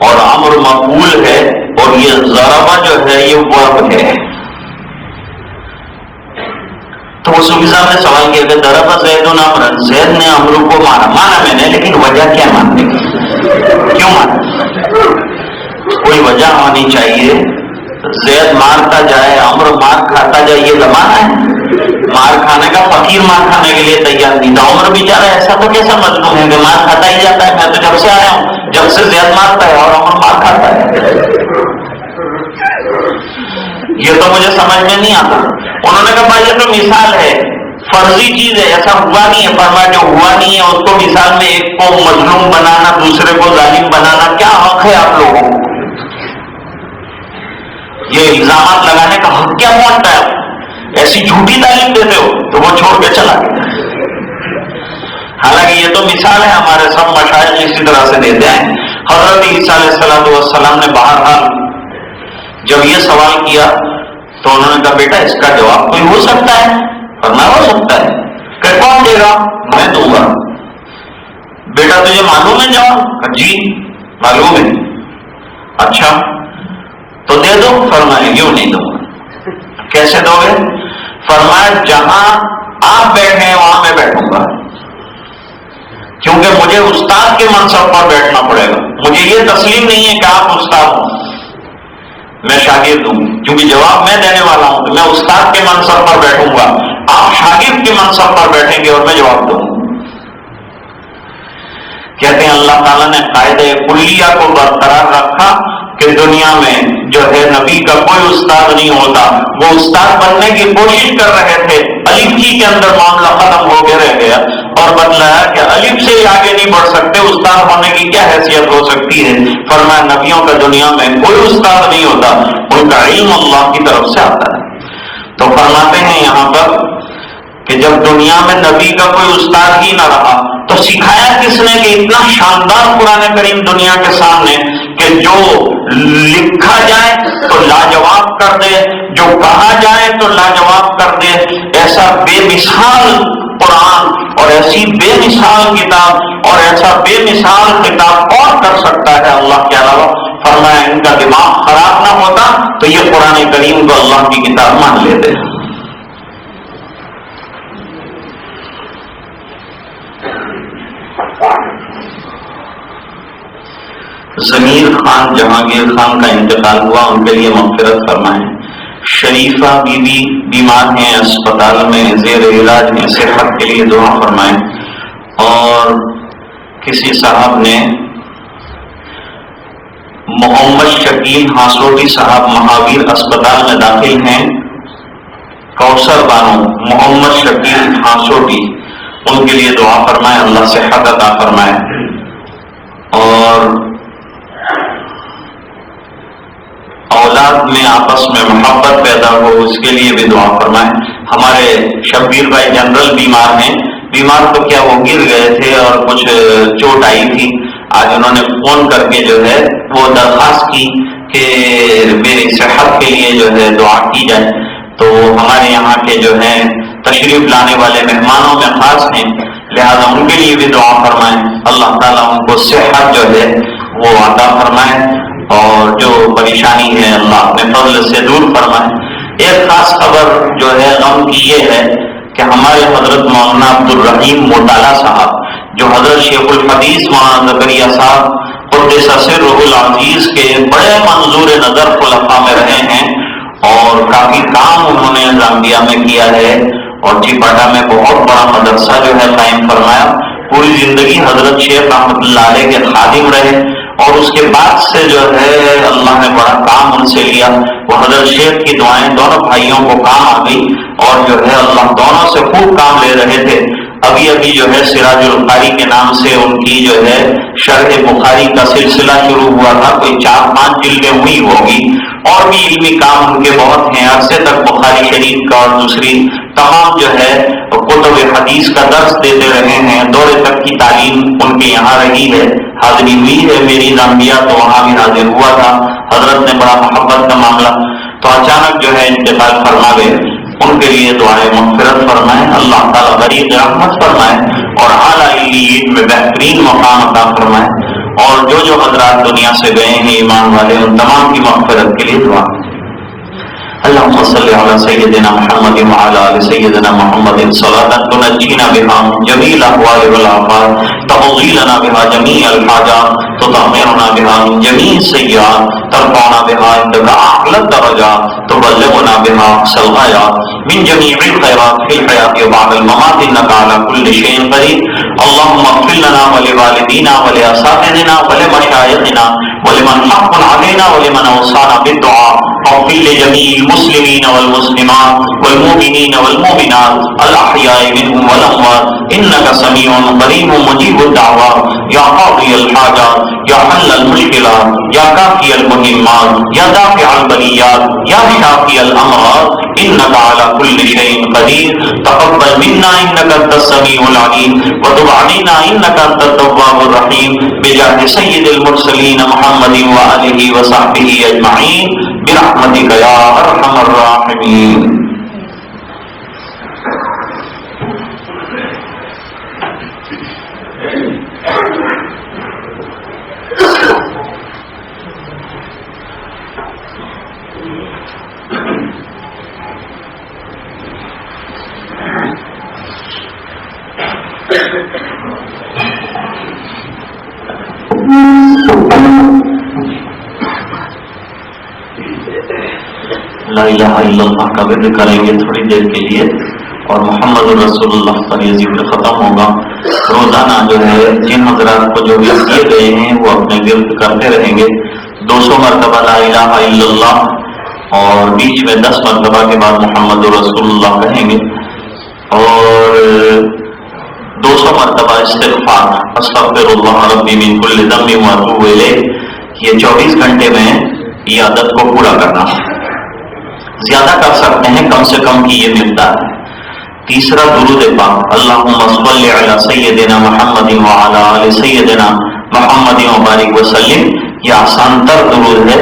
اور عمر مفعول ہے، اور یہ ضربہ جو ہے یہ ورب ہے۔ تو وہ صوفی صاحب نے سوال کیا کہ ضرب زید عمرا، زید نے عمرو کو مارا، مانا میں نے، لیکن وجہ کیا ماننے کی، کیوں مارا؟ کوئی وجہ ہونی چاہیے، زید مارتا جائے عمر مار کھاتا جائے، یہ زمانہ ہے مار کھانے کا، فقیر مار کھانے کے لیے تیار نہیں تھا، عمر بیچارہ ایسا تو کیسا مظلوم ہے کہ مار کھاتا ہی جاتا ہے، میں تو جب سے آیا ہوں جب سے زید مارتا ہے اور عمر مار کھاتا ہے، یہ تو مجھے سمجھ میں نہیں آتا۔ انہوں نے کہا بھائی یہ تو مثال ہے، فرضی چیز ہے، ایسا ہوا نہیں ہے، فرمایا جو ہوا نہیں ہے اس کو مثال میں ایک کو مظلوم بنانا دوسرے کو ظالم بنانا کیا حق ہے آپ لوگوں کو؟ یہ الزامات لگانے کا حق کیا پہنچتا ہے؟ ایسی جھوٹی تعلیم دیتے ہو تو وہ چھوڑ کے چلا گیا۔ حالانکہ یہ تو مثال ہے، ہمارے سب مشائخ اسی طرح سے دیتے ہیں۔ حضرت عیسیٰ علیہ الصلوۃ والسلام نے بہرحال جب یہ سوال کیا تو انہوں نے کہا بیٹا اس کا جواب کوئی ہو سکتا ہے؟ فرمایا ہو سکتا ہے۔ کہ کون دے گا؟ میں دوں گا۔ بیٹا تجھے معلوم ہے جواب؟ جی معلوم ہے۔ اچھا تو دے دو۔ فرمایا یوں نہیں دوں گا۔ کیسے دو گے؟ فرمایا جہاں آپ بیٹھے ہیں وہاں میں بیٹھوں گا، کیونکہ مجھے استاد کے منصب پر بیٹھنا پڑے گا، مجھے یہ تسلیم نہیں ہے کہ آپ استاد ہوں میں شاگرد ہوں، کیونکہ جواب میں دینے والا ہوں، تو میں استاد کے منصب پر بیٹھوں گا، آپ شاگرد کے منصب پر بیٹھیں گے اور میں جواب دوں گا۔ کہتے ہیں اللہ تعالیٰ نے قاعدہ کلیہ کو برقرار رکھا کہ دنیا میں جو ہے نبی کا کوئی استاد نہیں ہوتا، وہ استاد بننے کی کوشش کر رہے تھے، الف ہی کے اندر معاملہ ختم ہو کے رہ گیا، اور بتلایا کہ الف سے آگے نہیں بڑھ سکتے، استاد ہونے کی کیا حیثیت ہو سکتی ہے؟ فرمایا نبیوں کا دنیا میں کوئی استاد نہیں ہوتا، ان کا علم اللہ کی طرف سے آتا ہے۔ تو فرماتے ہیں یہاں پر کہ جب دنیا میں نبی کا کوئی استاد ہی نہ رہا تو سکھایا کس نے کہ اتنا شاندار قرآن کریم دنیا کے سامنے کہ جو لکھا جائے تو لاجواب کر دے، جو کہا جائے تو لاجواب کر دے، ایسا بے مثال قرآن اور ایسی بے مثال کتاب اور ایسا بے مثال کتاب اور کر سکتا ہے اللہ کے علاوہ؟ فرمایا ان کا دماغ خراب نہ ہوتا تو یہ قرآن کریم کو اللہ کی کتاب مان لیتے۔ ضمیر خان جہانگیر خان کا انتقال ہوا، ان کے لیے مغفرت فرمائیں۔ شریفہ بی بی بیمار ہیں، اسپتال میں زیر علاج ہیں، صحت کے لیے دعا فرمائیں۔ اور کسی صاحب نے محمد شکیل ہاسوٹی صاحب مہاویر اسپتال میں داخل ہیں، کوثر بانو محمد شکیل ہاسوٹی، ان کے لیے دعا فرمائیں، اللہ صحت عطا فرمائے۔ اور اولاد میں آپس میں محبت پیدا ہو، اس کے لیے بھی دعا فرمائیں۔ ہمارے شبیر بھائی جنرل بیمار ہیں، بیمار تو کیا وہ گر گئے تھے اور کچھ چوٹ آئی تھی، آج انہوں نے فون کر کے جو ہے وہ درخواست کی کہ میری صحت کے لیے جو ہے دعا کی جائے، تو ہمارے یہاں کے جو ہے تشریف لانے والے مہمانوں میں خاص ہیں، لہذا ان کے لیے بھی دعا فرمائیں، اللہ تعالیٰ ان کو صحت جو ہے وہ عطا فرمائے اور جو پریشانی ہے اللہ اپنے فضل سے دور فرمائے۔ ایک خاص خبر جو ہے غم کی یہ ہے کہ ہمارے حضرت مولانا عبد الرحیم موٹالہ صاحب، جو حضرت شیخ الحدیث مولانا زکریا صاحب قدس سرہ العزیز کے بڑے منظور نظر خلفاء میں رہے ہیں اور کافی کام انہوں نے زامبیا میں کیا ہے اور چپاٹا میں بہت بڑا مدرسہ جو ہے قائم فرمایا، پوری زندگی حضرت شیخ رحمۃ اللہ علیہ کے خادم رہے، اور اس کے بعد سے جو ہے اللہ نے بڑا کام ان سے لیا، وہ حضرت شیخ کی دعائیں دونوں بھائیوں کو کام آ گئی اور جو ہے اللہ دونوں سے خوب کام لے رہے تھے۔ ابھی جو ہے سراج القاری کے نام سے ان کی جو ہے شرح بخاری کا سلسلہ شروع ہوا تھا، کوئی 4-5 جلدیں ہوئی ہوگی، اور بھی علمی کام ان کے بہت ہیں، عرصے تک بخاری شریف کا اور دوسری تمام جو ہے کتب حدیث کا درس دیتے رہے ہیں، دورے تک کی تعلیم ان کے یہاں رہی ہے، حاضری ہوئی ہے میری زامبیا تو وہاں بھی حاضر ہوا تھا، حضرت نے بڑا محبت کا معاملہ، تو اچانک جو ہے انتقال فرما گئے، ان کے لیے دعائیں مغفرت فرمائیں، اللہ تعالیٰ غریب رحمت فرمائیں اور اعلیٰ علیین میں بہترین مقام عطا فرمائیں، اور جو حضرات دنیا سے گئے ہیں ایمان والے ان تمام کی مغفرت کے لیے دعا۔ اللهم صل على سيدنا محمد وعلى آل سيدنا محمد صلاة تنجينا بها من جميع الأهوال والآفات، تقضي لنا بها جميع الحاجات، تطهرنا بها من جميع السيئات، ترفعنا بها عندك أعلى الدرجات، تبلغنا بها أقصى الغايات من جميع الخيرات في الحياة وبعد الممات، إنك على كل شيء قدير۔ اللهم اغفر لنا ولوالدينا ولأساتذتنا ولمشايخنا ولمن حق علينا ولمن أوصانا بالدعاء، واغفر لجميع المسلمين والمسلمات والمؤمنين والمؤمنات الأحياء منهم والأموات، إنك سميع قريب مجيب الدعوات، يا قاضي الحاجات، يا حل المشكلات، يا كافي المهمات، يا دافع البليات، يا شافي الأمراض، إنك على كل شيء قدير۔ تقبل منا إنك أنت السميع العليم وتب علينا إنك أنت التواب الرحيم، بجاه سيد المرسلين محمد وآله وصحبه أجمعين برحمتك يا أرحم الراحمين۔ لا الہ الا اللہ کا ذکر کریں گے تھوڑی دیر کے لیے، اور محمد رسول اللہ کا یہ ذکر ختم ہوگا۔ روزانہ جو ہے جن حضرات کو جو ورد کیے گئے ہیں وہ اپنے ورد کرتے رہیں گے، 200 مرتبہ لا الہ الا اللہ اور بیچ میں 10 مرتبہ کے بعد محمد رسول اللہ کہیں گے، اور 200 مرتبہ استغفار، استغفر اللہ ربی من کل ذنب واتوب الیہ، یہ 24 گھنٹے میں یہ عادت کو پورا کرنا، زیادہ کر سکتے ہیں، کم سے کم کی یہ مقدار ہے۔ تیسرا درود پاک، اللہم صل علی سیدنا محمد وعلی آل سیدنا محمد وبارک وسلم، یہ آسان تر درود ہے،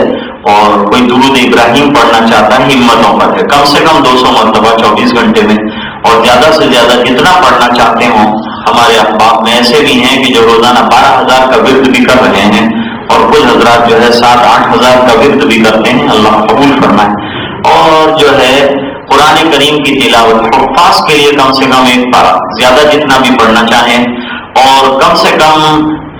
اور کوئی درود ابراہیم پڑھنا چاہتا ہے ہمتوں پر ہے، کم سے کم 200 مرتبہ 24 گھنٹے میں، اور زیادہ سے زیادہ جتنا پڑھنا چاہتے ہوں۔ ہمارے احباب میں ایسے بھی ہیں کہ جو روزانہ 12,000 کا ورد بھی کر رہے ہیں، اور کچھ حضرات جو ہے 7-8 ہزار کا ورد بھی کرتے ہیں، اللہ قبول فرمائے۔ اور جو ہے قرآن کریم کی تلاوت، حفاظ کے لیے کم سے کم 1 پارہ، زیادہ جتنا بھی پڑھنا چاہیں، اور کم سے کم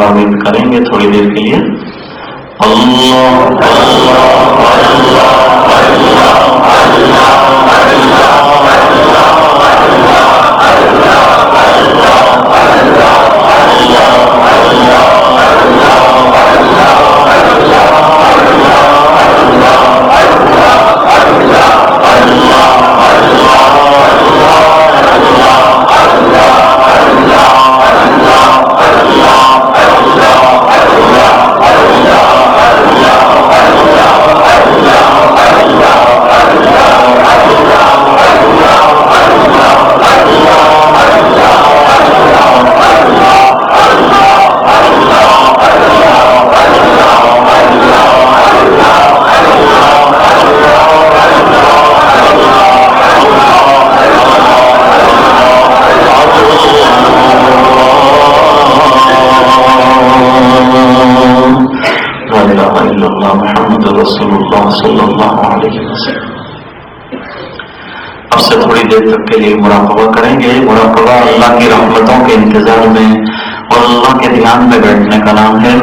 وارد کریں گے تھوڑی دیر کے لیے. اللہ اللہ اللہ محمد رسول اللہ صلی اللہ علیہ وسلم. اب سے تھوڑی دیر تک کے لیے مراقبہ کریں گے. مراقبہ اللہ کی رحمتوں کے انتظار میں اور اللہ کے دھیان میں بیٹھنے کا نام ہے.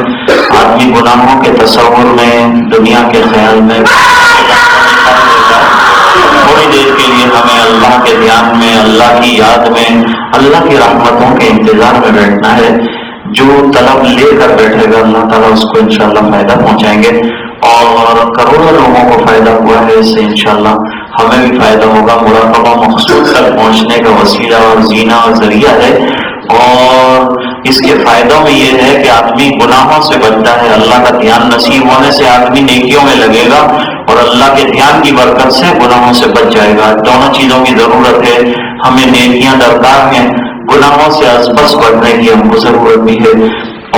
آدمی گناہوں کے تصور میں، دنیا کے خیال میں تھوڑی دیر کے لیے ہمیں اللہ کے دھیان میں، اللہ کی یاد میں، اللہ کی رحمتوں کے انتظار میں بیٹھنا ہے. جو طلب لے کر بیٹھے گا اللہ تعالیٰ اس کو انشاءاللہ فائدہ پہنچائیں گے، اور کروڑوں لوگوں کو فائدہ ہوا ہے اس سے انشاءاللہ ہمیں بھی فائدہ ہوگا. مراقبہ مقصود تک پہنچنے کا وسیلہ اور زینہ اور ذریعہ ہے، اور اس کے فائدوں میں یہ ہے کہ آدمی گناہوں سے بچتا ہے. اللہ کا دھیان نصیب ہونے سے آدمی نیکیوں میں لگے گا، اور اللہ کے دھیان کی برکت سے گناہوں سے بچ جائے گا. دونوں چیزوں کی ضرورت ہے. ہمیں نیکیاں درکار ہیں، گناہوں سے بس بڑھنے کی ہم کو ضرورت بھی ہے،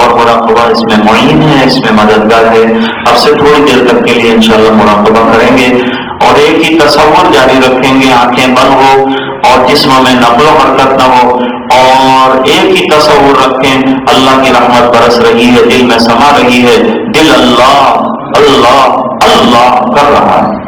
اور مراقبہ اس میں معین ہے، اس میں مددگار ہے. اب سے تھوڑی دیر تک کے لیے انشاءاللہ مراقبہ کریں گے، اور ایک ہی تصور جاری رکھیں گے. آنکھیں بند ہو اور جسم میں نقل و حرکت نہ ہو، اور ایک ہی تصور رکھیں اللہ کی رحمت برس رہی ہے، دل میں سما رہی ہے، دل اللہ اللہ اللہ کر رہا ہے.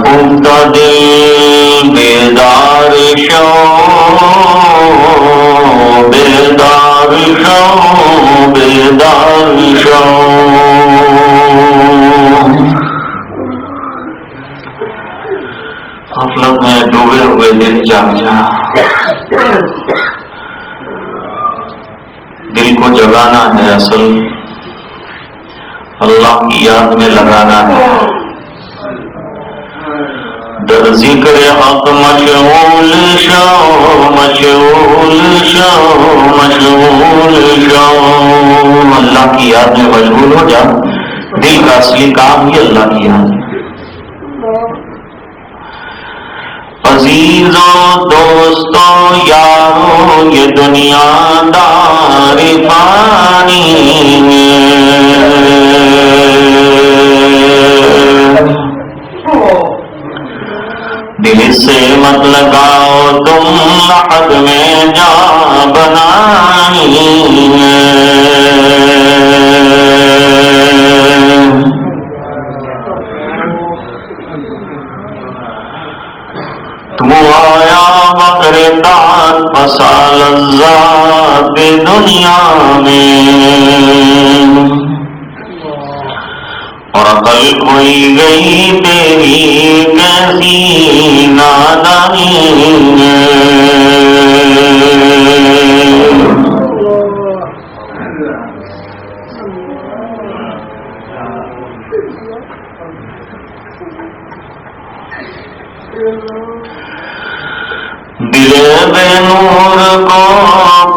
خدا دل بیدار شو، بیدار شو، بیدار شو. غفلت میں ڈوبے ہوئے دل جاگ جا. دل کو جگانا ہے، اصل اللہ کی یاد میں لگانا ہے. در ذکر حق مشغول شو، مشغول شو، مشغول شو. اللہ کی یاد میں مشغول ہو جا. دل کا اصلی کام ہی اللہ کی یاد ہے. عزیزوں، دوستوں، یاروں، یہ دنیا دار فانی دل سے مت لگاؤ تم لحد میں جا بنائی. تو آیا مغربات پسا لذات دنیا میں، اور عقل کھوئی گئی تیری کیسی نادانی. دل بے نور کو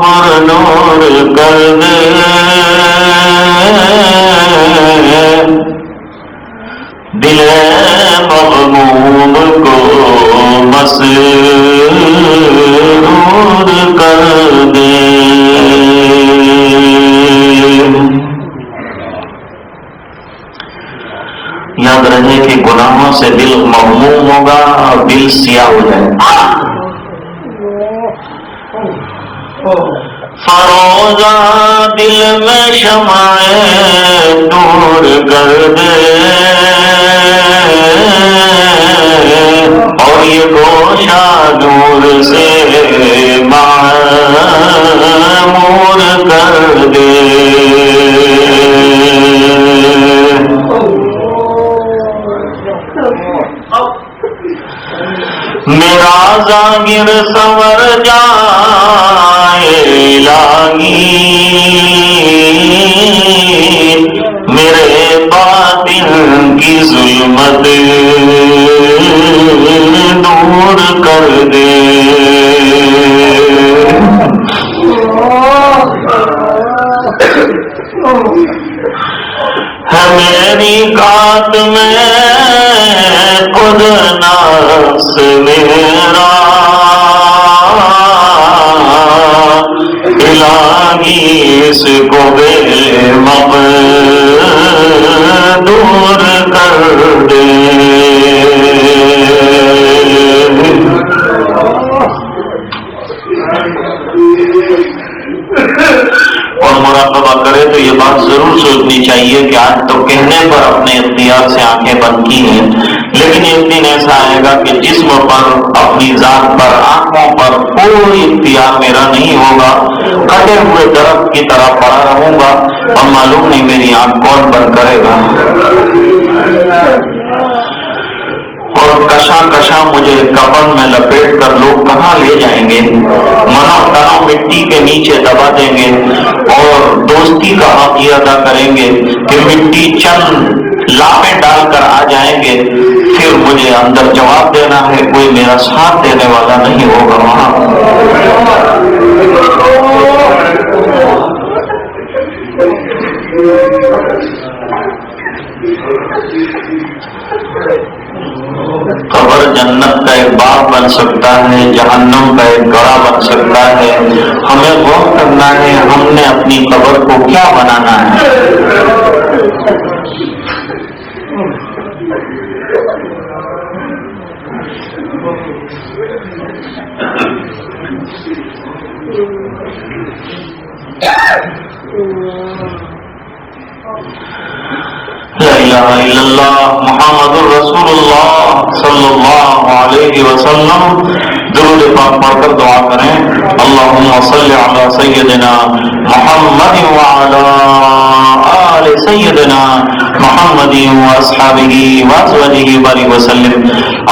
پر نور کر دے، دل مغموم کو مسرور کر دے. یاد رہے کہ گناہوں سے دل مغموم ہوگا اور دل سیاہ ہو جائے گا. فروزہ دل میں شمع نور کر دے اور یہ گوشہ نور سے معمور کر دے. میرا ظاہر سنور جائے الہی میرے باطن کی ظلمت دور کر دے. ہے میری کات میں خود نفس میرا الہی اس کو بے مقدور کر دے. اور مراقبہ کرے تو یہ بات ضرور سوچنی چاہیے کہ آج تو کہنے پر اپنے اختیار سے آنکھیں بند کی ہیں، لیکن ایک دن ایسا آئے گا کہ جسم پر، اپنی ذات پر، آنکھوں پر کوئی اختیار میرا نہیں ہوگا. کٹے ہوئے درخت کی طرح پڑا رہوں گا اور معلوم نہیں میری آنکھ کون بند کرے گا. اور کشاں کشاں مجھے کفن میں لپیٹ کر لوگ کہاں لے جائیں گے، منو تنو مٹی کے نیچے دبا دیں گے اور دوستی کا حق یہ ادا کریں گے کہ مٹی چند لاپیں ڈال کر آ جائیں گے. پھر مجھے اندر جواب دینا ہے، کوئی میرا ساتھ دینے والا نہیں ہوگا وہاں. قبر جنت کا ایک باغ بن سکتا ہے، جہنم کا ایک گڑھا بن سکتا ہے. ہمیں غور کرنا ہے ہم نے اپنی قبر کو کیا بنانا ہے. لا الہ الا اللہ محمد الرسول اللہ صلی اللہ علیہ وسلم. درود پاک پڑھ کر دعا کریں. اللہم صل علی سیدنا محمد وعلی آل سیدنا محمد واصحابہ وازواجہ وبارک وسلم.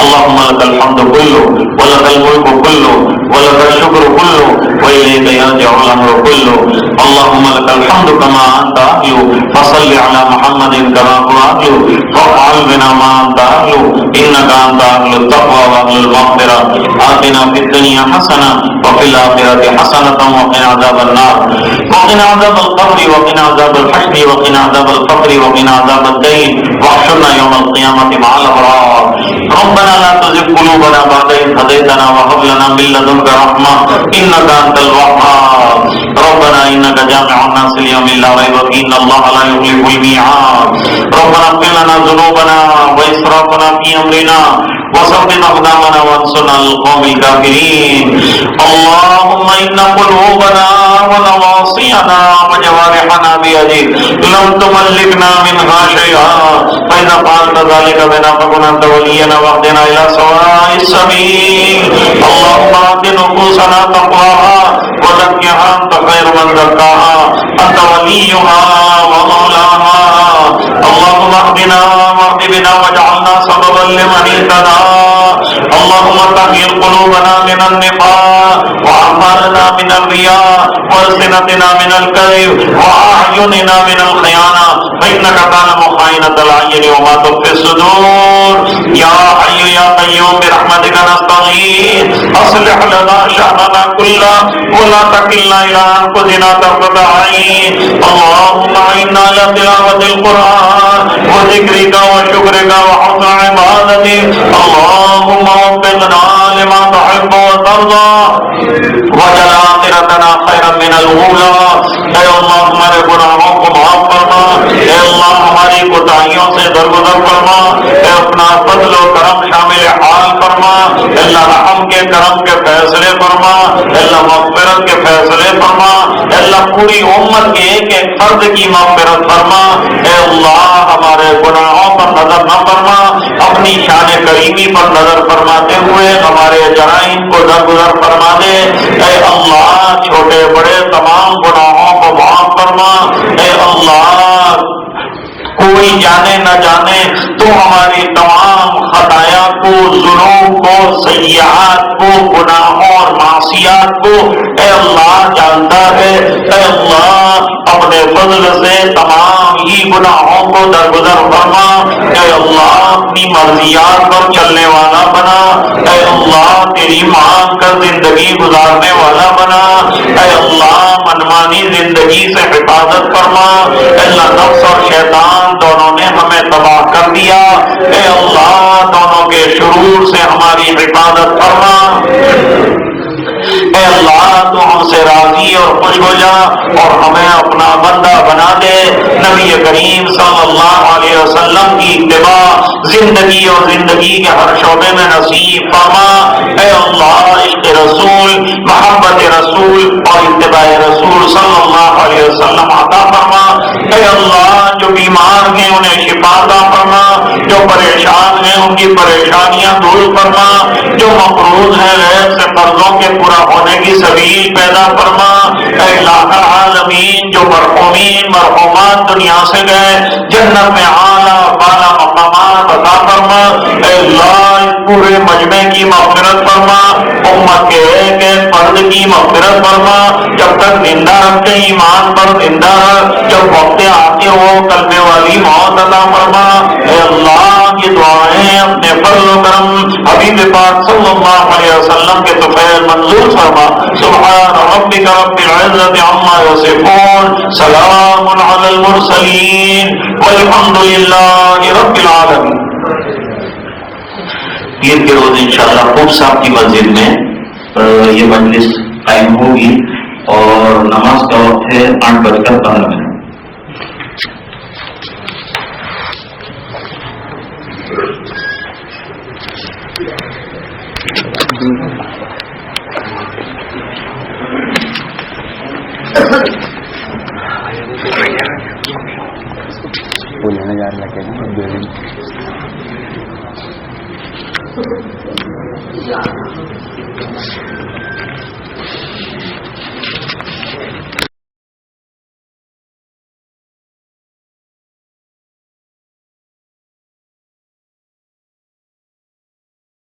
اللہم لک الحمد کلہ ولک الملک کلہ ولک الشکر کلہ وإلیک یرجع الامر کلہ. اللہم لک الحمد کما انت اہل فصل علی محمد کما هو اہل وافعل بنا ما انت اہل انک انت اہل التقوى واہل المغفرہ. آتنا فی الدنیا حسنہ وفی الآخرۃ حسنۃ وقنا عذاب النار وقنا عذاب القبر وقنا عذاب الحشر وقنا عذاب الفقر وقنا عذاب الدین واحشرنا یوم القیامۃ مع الابرار. ربنا لا تزغ قلوبنا بعد إذ هديتنا وهب لنا من لدنك رحمة إنك أنت الوهاب. ربنا إنك جامع الناس ليوم لا ريب فيه إن الله لا يخلف الميعاد. ربنا اغفر لنا ذنوبنا وإسرافنا في أمرنا وثبت أقدامنا وانصرنا على القوم الكافرين. اللهم إن قلوبنا ونواصينا وجوارحنا بيدك لم تملكنا منها شيئا فإذا فعلت ذلك بنا فكن أنت ولينا واهدنا إلى سواء السبيل. اللهم آت نفوسنا تقواها وزكها أنت خير من زكاها أنت وليها ومولاها. اللهم اهدنا واهد بنا واجعلنا سببا لمن اهتدى. اللهم طهر قلوبنا من النفاق وأعمالنا من الرياء وألسنتنا من الكذب وأعيننا من الخيانة فإنك تعلم خائنة الأعين وما تخفي الصدور. يا حي يا قيوم برحمتك نستغيث أصلح لنا شأننا كله ولا تكلنا إلى أنفسنا طرفة عين. اللهم أعنا على تلاوة القرآن وذكرك وشكرك وحسن عبادتك. اللهم وفقنا لما تحب وترضى واجعل آخرتنا خيرا من الأولى. اے اللہ ہمارے گناہوں کو معاف فرما. اے اللہ ہماری کوتاہیوں سے درگزر فرما، اے اپنا فضل و کرم شامل حال فرما، اللہ رحم کے کرم کے فیصلے فرما، اللہ مغفرت کے فیصلے فرما، اللہ پوری امت کے ایک ایک فرد کی مغفرت فرما، اے اللہ ہمارے گناہوں پر نظر نہ فرما، اپنی شان کریمی پر نظر فرماتے ہوئے ہمارے جرائم کو درگزر فرما دے، اے اللہ چھوٹے بڑے تمام گناہوں کو معاف فرما، اے اللہ کوئی جانے نہ جانے تو ہماری تمام خطایا کو، ذنوب کو، سیئات کو، گناہوں اور معصیات کو اے اللہ جانتا ہے، اے اللہ اپنے فضل سے تمام ہی گناہوں کو درگزر فرما، اے اللہ اپنی مرضیات پر چلنے والا بنا، اے اللہ تیری مان کر زندگی گزارنے والا بنا، اے اللہ منمانی زندگی سے حفاظت فرما، اے اللہ نفس اور شیطان دونوں نے ہمیں تباہ کر دیا، اے اللہ دونوں کے شرور سے ہماری حفاظت فرما، اے اللہ تو ہم سے راضی اور خوش ہو جا اور ہمیں اپنا بندہ بنا دے، نبی کریم صلی اللہ علیہ وسلم کی اتباع زندگی اور زندگی کے ہر شعبے میں نصیب فرما، اے اللہ عشق رسول، محبت رسول اور اتباع رسول صلی اللہ علیہ وسلم عطا فرما، اے اللہ جو بیمار ہیں انہیں شفا عطا فرما، جو پریشان ہیں ان کی پریشانیاں دور فرما، جو مقروض ہیں غیر سے قرضوں کے پورا ہونے کی سبیل پیدا فرما، اے الہ العالمین جو مرحومین مرحومات دنیا سے گئے جنت میں اعلیٰ بالا مقامات عطا فرما، اے اللہ پورے مجمع کی مغفرت فرما، امت کے ایک ایک فرد کی مغفرت فرما، جب تک زندہ رکھتے ایمان پر زندہ رکھ، جب وقت آتے ہو کلمے والی موت عطا فرما، اے اللہ یہ دعائیں اپنے فضل و کرم حبیب پاک صلی اللہ علیہ وسلم کے طفیل منظور فرما، سبحان ربک رب العزت عما یصفون، سلام علی المرسلین والحمد للہ رب العالمین۔ عید کے روز انشاءاللہ خوب صاحب کی مسجد میں یہ مجلس قائم ہوگی اور نماز کا وقت ہے 8:15۔